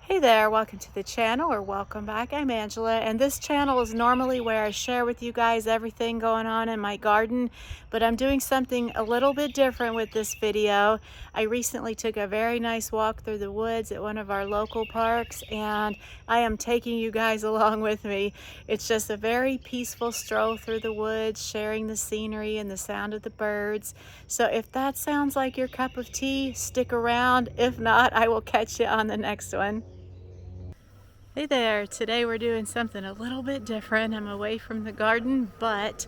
Hey there, welcome to the channel or welcome back. I'm Angela, and this channel is normally where I share with you guys everything going on in my garden, but I'm doing something a little bit different with this video. I recently took a very nice walk through the woods at one of our local parks, and I am taking you guys along with me. It's just a very peaceful stroll through the woods, sharing the scenery and the sound of the birds. So if that sounds like your cup of tea, stick around. If not, I will catch you on the next one. Hey there, today we're doing something a little bit different. I'm away from the garden, but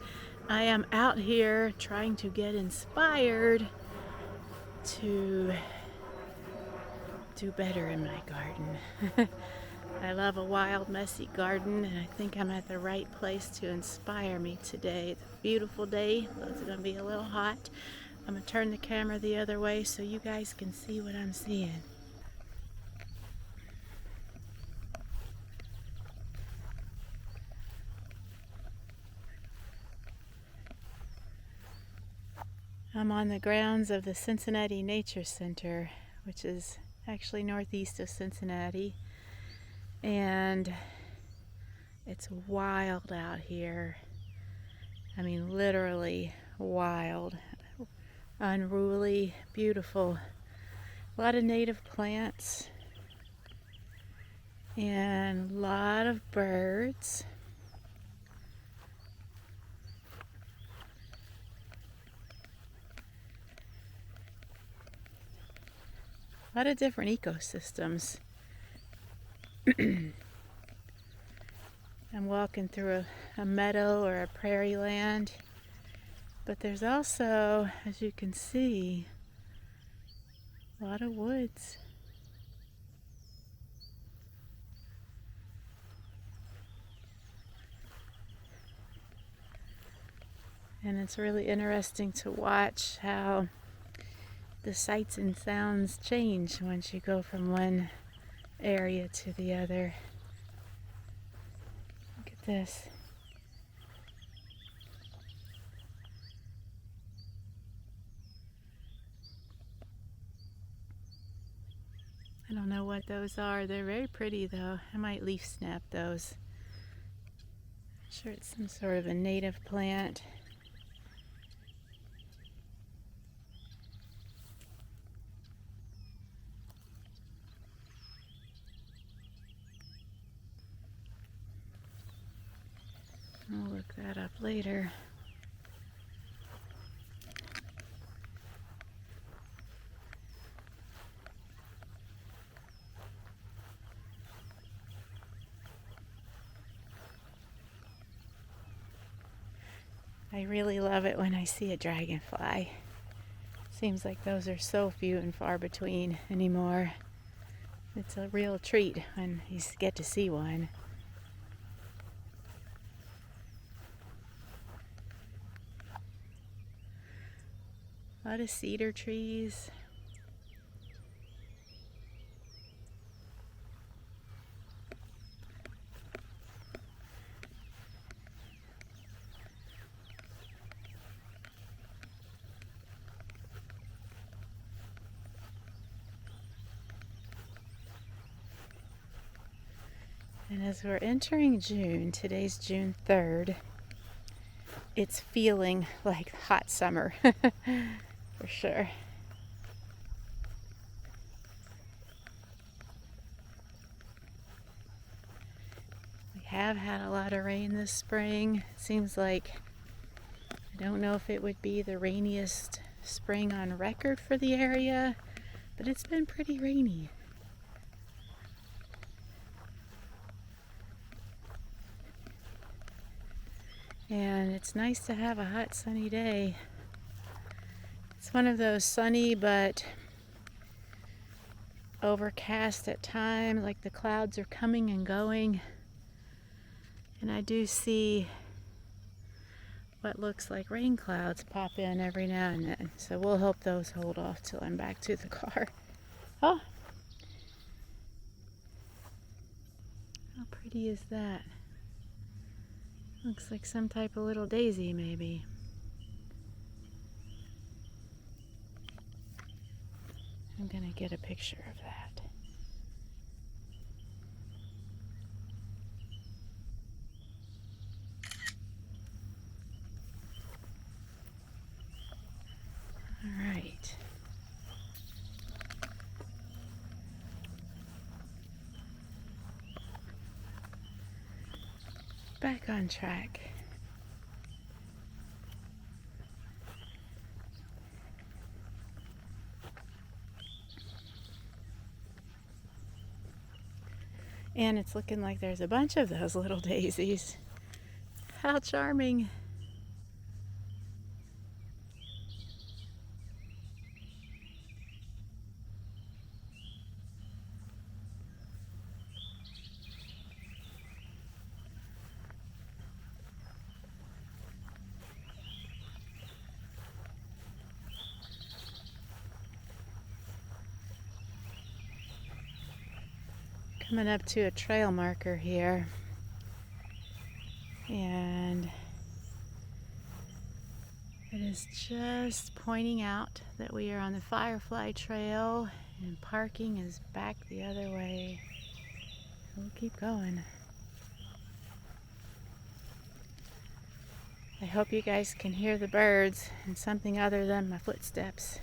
I am out here trying to get inspired to do better in my garden. I love a wild, messy garden, and I think I'm at the right place to inspire me today. It's a beautiful day, although it's going to be a little hot. I'm going to turn the camera the other way so you guys can see what I'm seeing. I'm on the grounds of the Cincinnati Nature Center, which is actually northeast of Cincinnati, and it's wild out here. I mean, literally wild, unruly, beautiful. A lot of native plants and a lot of birds. A lot of different ecosystems. I'm walking through a meadow or a prairie land, but there's also, as you can see, a lot of woods. And it's really interesting to watch how the sights and sounds change once you go from one area to the other. Look at this. I don't know what those are. They're very pretty though. I might leaf snap those. I'm sure it's some sort of a native plant. I'll look that up later. I really love it when I see a dragonfly. Seems like those are so few and far between anymore. It's a real treat when you get to see one. A lot of cedar trees. And as we're entering June, today's June 3rd, it's feeling like hot summer for sure. We have had a lot of rain this spring. It seems like, I don't know if it would be the rainiest spring on record for the area, but it's been pretty rainy. And it's nice to have a hot sunny day. It's one of those sunny but overcast at times, like the clouds are coming and going. And I do see what looks like rain clouds pop in every now and then. So we'll hope those hold off till I'm back to the car. Oh! How pretty is that? Looks like some type of little daisy, maybe. I'm gonna get a picture of that. back on track. And it's looking like there's a bunch of those little daisies. How charming. Coming up to a trail marker here, and it is just pointing out that we are on the Firefly Trail and parking is back the other way. We'll keep going. I hope you guys can hear the birds and something other than my footsteps.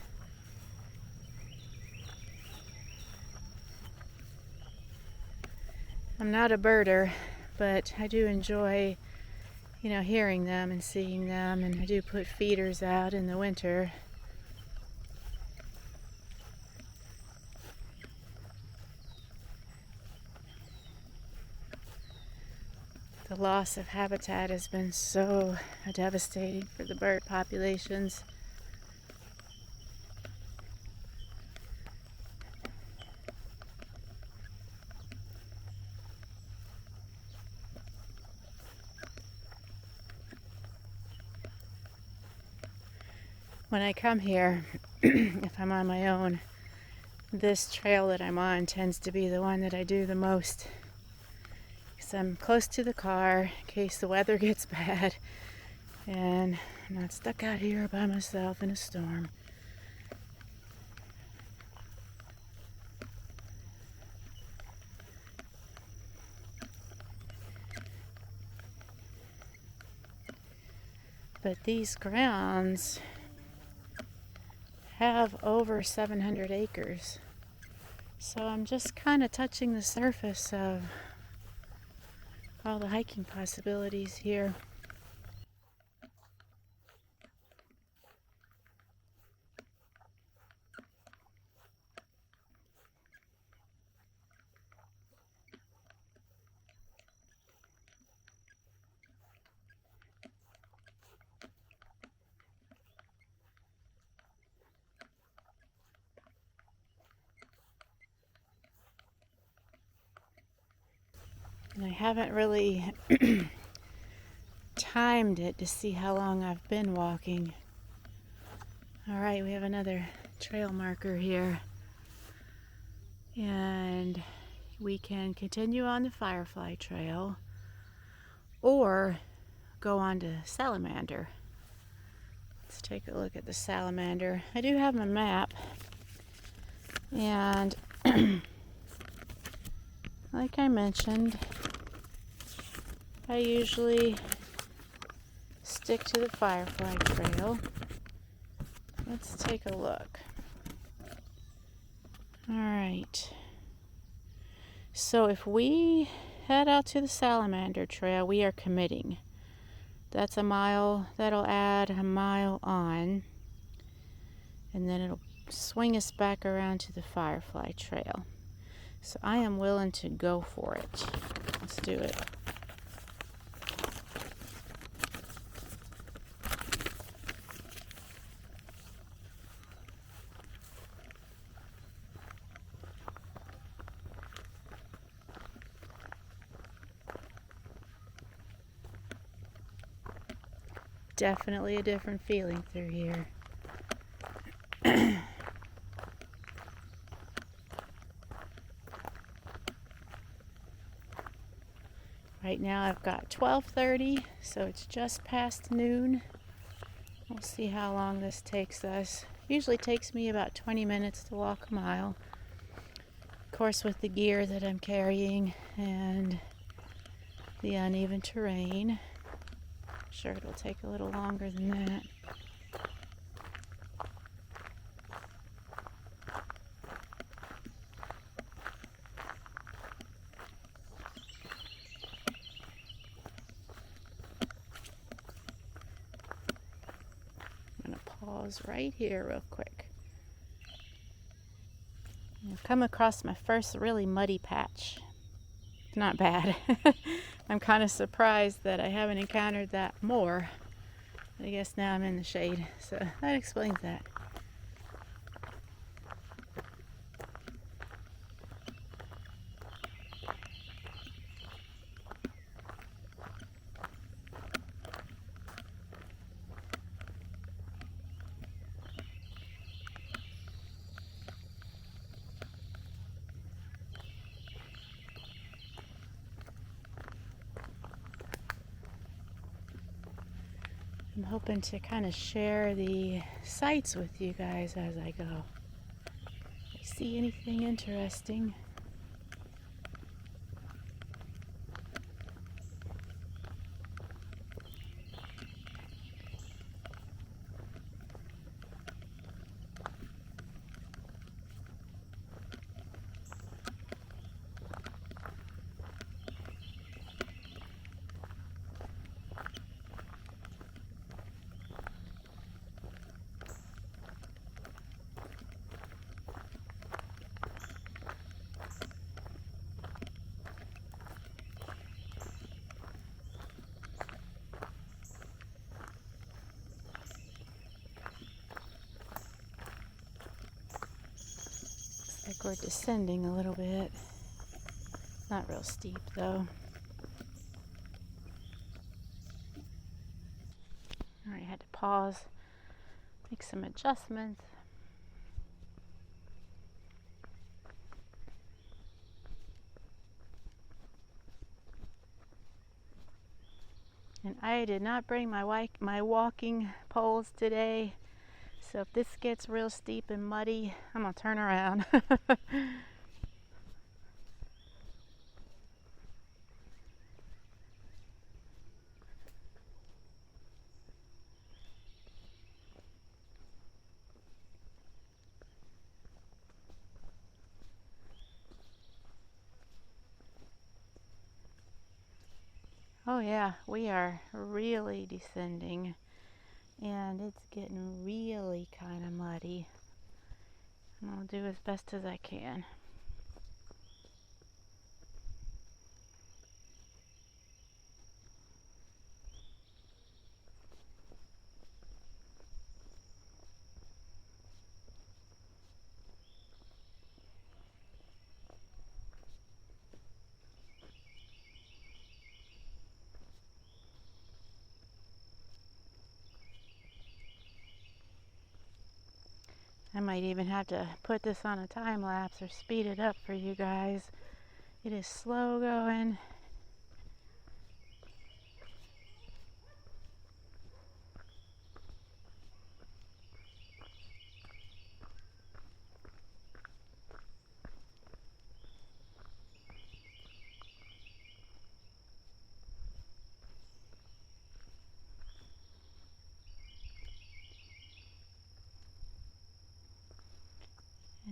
I'm not a birder, but I do enjoy, hearing them and seeing them, and I do put feeders out in the winter. The loss of habitat has been so devastating for the bird populations. When I come here, if I'm on my own, this trail that I'm on tends to be the one that I do the most. Because I'm close to the car in case the weather gets bad and I'm not stuck out here by myself in a storm. But these grounds have over 700 acres. So I'm just kind of touching the surface of all the hiking possibilities here. And I haven't really timed it to see how long I've been walking. All right, we have another trail marker here. And we can continue on the Firefly Trail or go on to Salamander. Let's take a look at the Salamander. I do have my map, and like I mentioned, I usually stick to the Firefly Trail. Let's take a look. Alright, so if we head out to the Salamander Trail, we are committing. That's a mile, that'll add a mile on, and then it'll swing us back around to the Firefly Trail. So I am willing to go for it. Let's do it. Definitely a different feeling through here. Right now I've got 12:30, so it's just past noon. We'll see how long this takes us. Usually takes me about 20 minutes to walk a mile. Of course, with the gear that I'm carrying and the uneven terrain, I'm sure it'll take a little longer than that. pause right here real quick. I've come across my first really muddy patch. It's not bad. I'm kind of surprised that I haven't encountered that more. I guess now I'm in the shade, so that explains that. I'm hoping to kind of share the sights with you guys as I go. If you see anything interesting, like we're descending a little bit. Not real steep though. Alright, had to pause, make some adjustments. And I did not bring my walking poles today. So if this gets real steep and muddy, I'm gonna turn around. Oh yeah, we are really descending and it's getting really kind of muddy. And I'll do as best as I can. I might even have to put this on a time lapse or speed it up for you guys. It is slow going.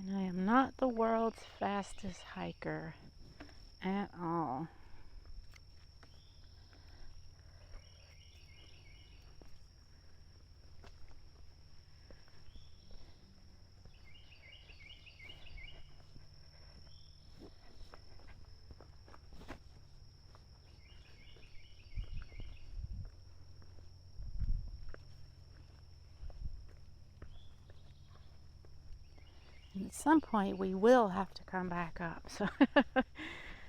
And I am not the world's fastest hiker at all. And at some point we will have to come back up. So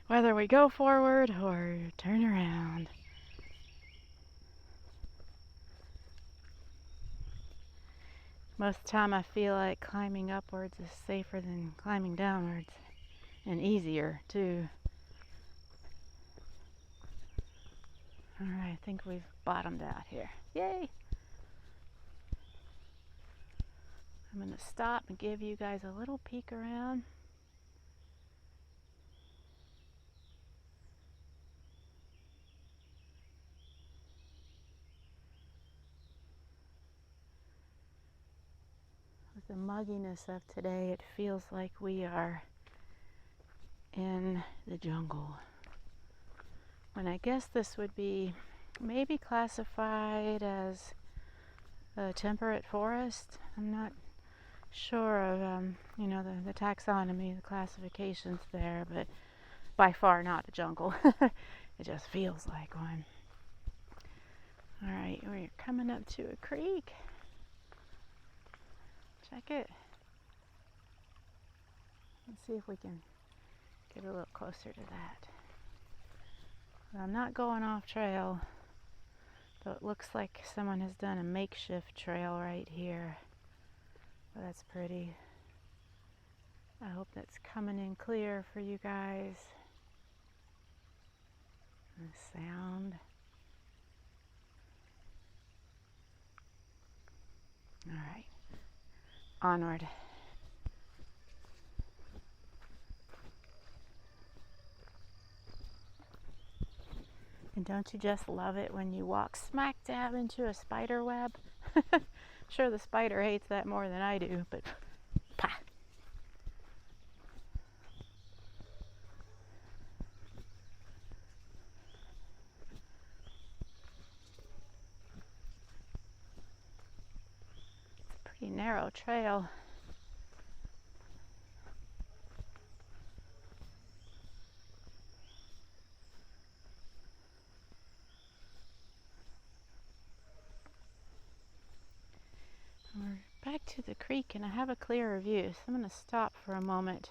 whether we go forward or turn around. Most of the time I feel like climbing upwards is safer than climbing downwards. And easier too. Alright, I think we've bottomed out here. Yay! I'm going to stop and give you guys a little peek around. With the mugginess of today, it feels like we are in the jungle. When I guess this would be maybe classified as a temperate forest. I'm not sure of, you know, the taxonomy, the classifications there, but by far not a jungle. It just feels like one. All right, we're coming up to a creek. Check it. Let's see if we can get a little closer to that. Well, I'm not going off trail, though it looks like someone has done a makeshift trail right here. Well, that's pretty. I hope that's coming in clear for you guys. The sound. All right, onward. And don't you just love it when you walk smack dab into a spider web? Sure, the spider hates that more than I do, but pah. It's a pretty narrow trail. We're back to the creek and I have a clearer view, so I'm going to stop for a moment.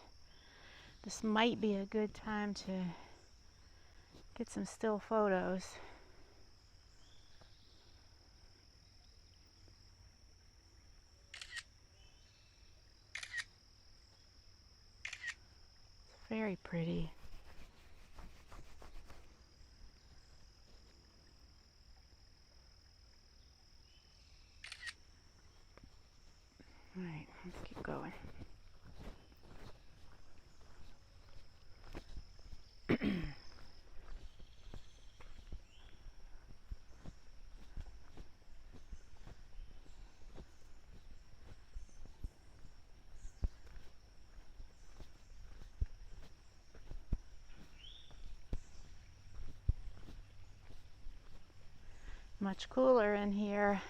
This might be a good time to get some still photos. It's very pretty. All right, let's keep going. Much cooler in here.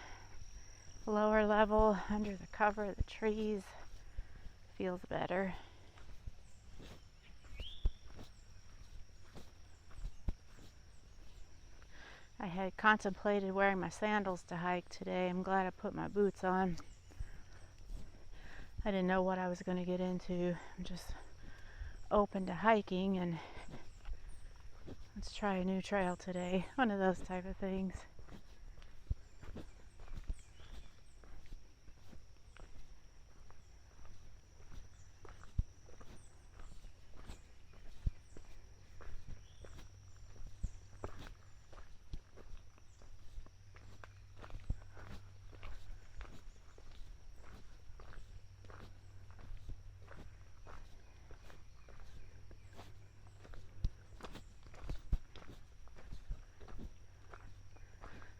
Lower level, under the cover of the trees. Feels better. I had contemplated wearing my sandals to hike today. I'm glad I put my boots on. I didn't know what I was going to get into. I'm just open to hiking and let's try a new trail today. One of those type of things.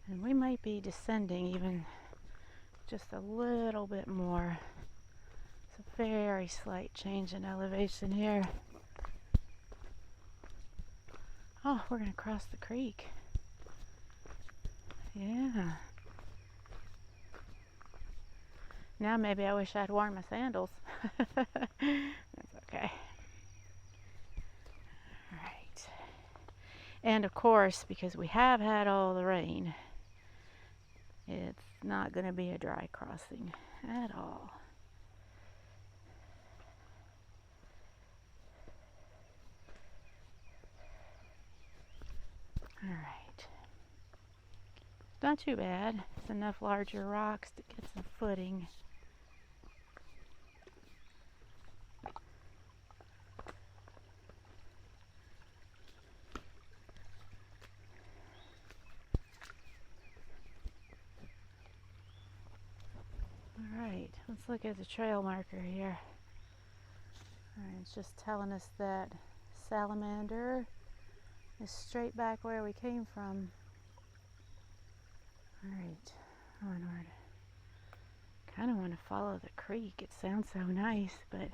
And we might be descending even just a little bit more. It's a very slight change in elevation here. Oh, we're going to cross the creek. Yeah. Now maybe I wish I'd worn my sandals. That's okay. All right. And of course, because we have had all the rain, it's not going to be a dry crossing at all. All right. Not too bad. It's enough larger rocks to get some footing. Alright, let's look at the trail marker here. Alright, it's just telling us that Salamander is straight back where we came from. Alright, onward. Kind of want to follow the creek. It sounds so nice, but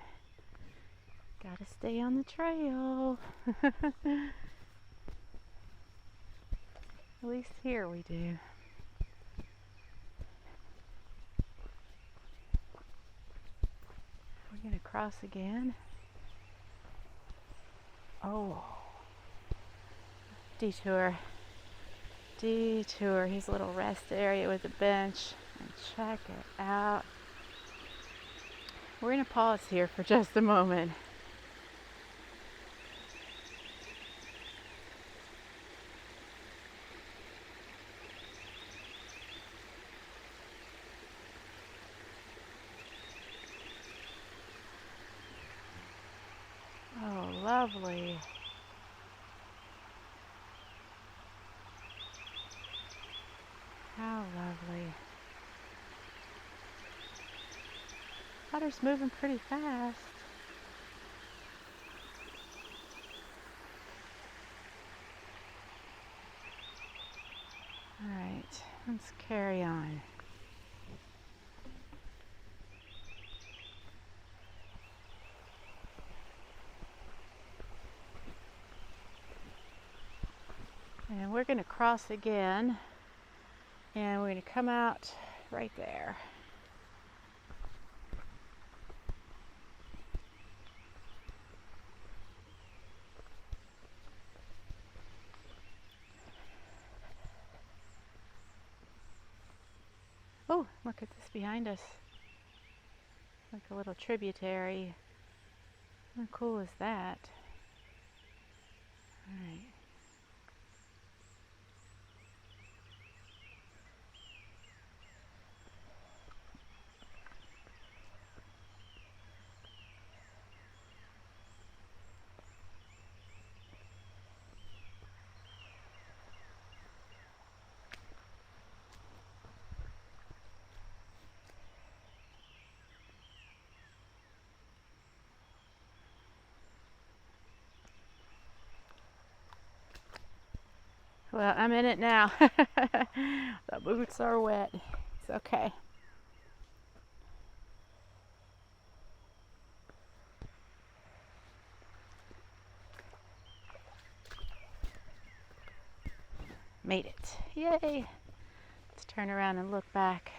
gotta stay on the trail. At least here we do. We're gonna cross again. Oh, detour. Detour. Here's a little rest area with a bench. And check it out. We're gonna pause here for just a moment. Oh, lovely. How lovely. Water's moving pretty fast. All right, let's carry on. And we're gonna cross again, and we're gonna come out right there. Oh, look at this behind us. Like a little tributary. How cool is that? All right. Well, I'm in it now. The boots are wet. It's okay. Made it. Yay. Let's turn around and look back.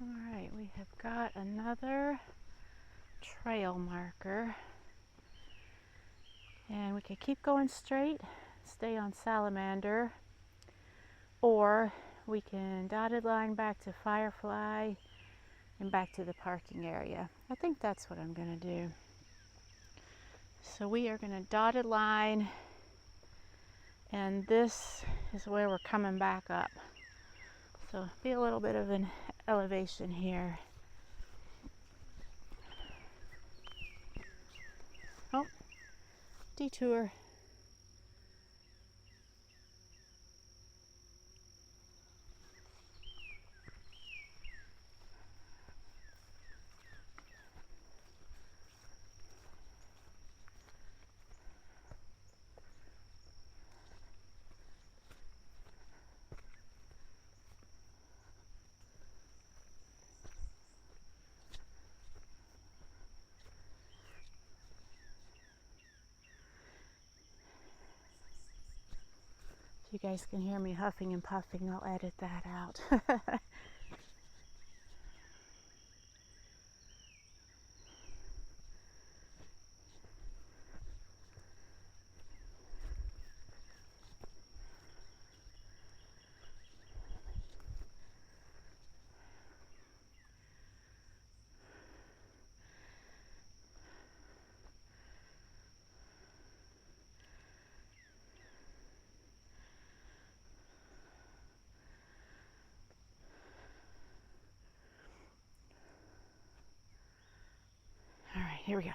All right, we have got another trail marker. And we could keep going straight, stay on Salamander, or we can dotted line back to Firefly and back to the parking area. I think that's what I'm gonna do. So we are gonna dotted line, and this is where we're coming back up. So be a little bit of an elevation here. Oh, detour. If you guys can hear me huffing and puffing, I'll edit that out. All right, here we go.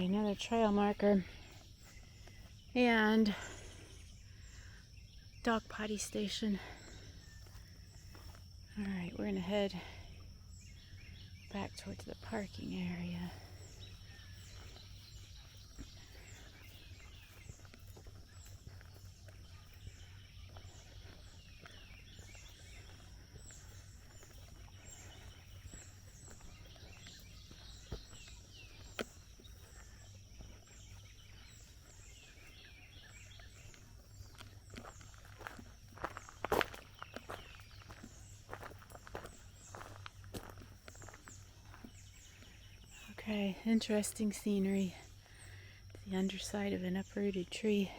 another trail marker and dog potty station. All right, we're gonna head back towards the parking area. Okay, interesting scenery. The underside of an uprooted tree.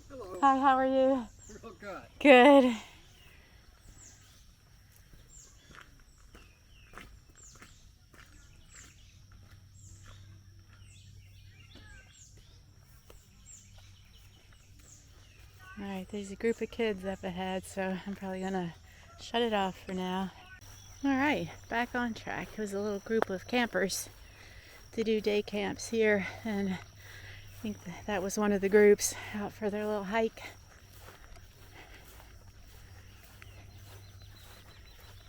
Hello. Hi, how are you? Real good. Good. All right, there's a group of kids up ahead, so I'm probably gonna shut it off for now. All right, back on track. It was a little group of campers to do day camps here, and I think that was one of the groups out for their little hike.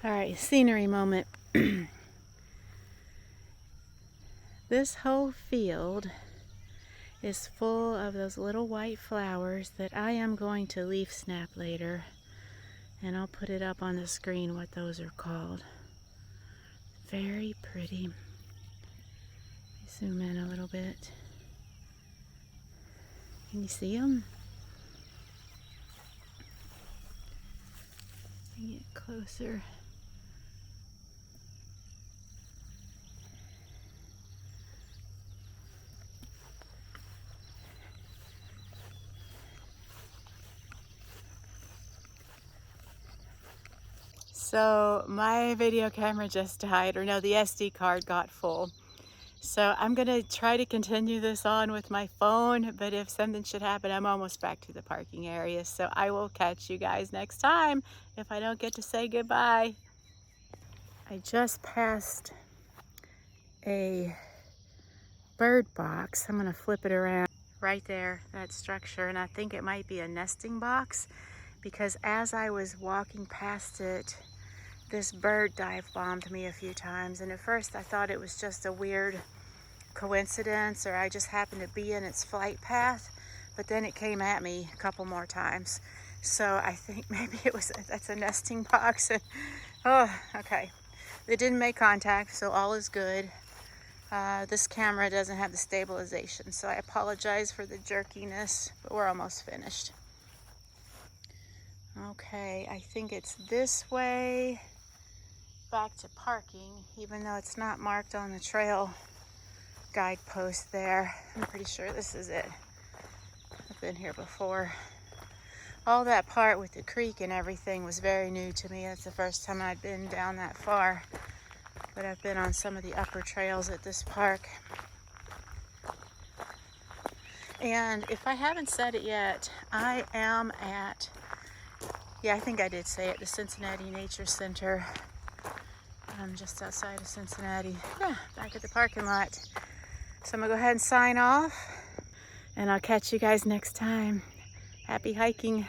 All right, scenery moment. This whole field is full of those little white flowers that I am going to leaf snap later, and I'll put it up on the screen what those are called. Very pretty. Zoom in a little bit. Can you see them? Bring it closer. So my video camera just died, or no, the SD card got full. So I'm gonna try to continue this on with my phone, but if something should happen, I'm almost back to the parking area. So I will catch you guys next time if I don't get to say goodbye. I just passed a bird box. I'm gonna flip it around. Right there, that structure, and I think it might be a nesting box, because as I was walking past it, this bird dive bombed me a few times, and at first I thought it was just a weird coincidence, or I just happened to be in its flight path, but then it came at me a couple more times. So I think maybe that's a nesting box. And oh, okay. It didn't make contact, so all is good. This camera doesn't have the stabilization, so I apologize for the jerkiness, but we're almost finished. Okay, I think it's this way back to parking, even though it's not marked on the trail guidepost there. I'm pretty sure this is it. I've been here before. All that part with the creek and everything was very new to me. It's the first time I'd been down that far, but I've been on some of the upper trails at this park. And if I haven't said it yet, I am at, I think I did say it, the Cincinnati Nature Center. I'm just outside of Cincinnati. Yeah, back at the parking lot. So I'm gonna go ahead and sign off, and I'll catch you guys next time. Happy hiking.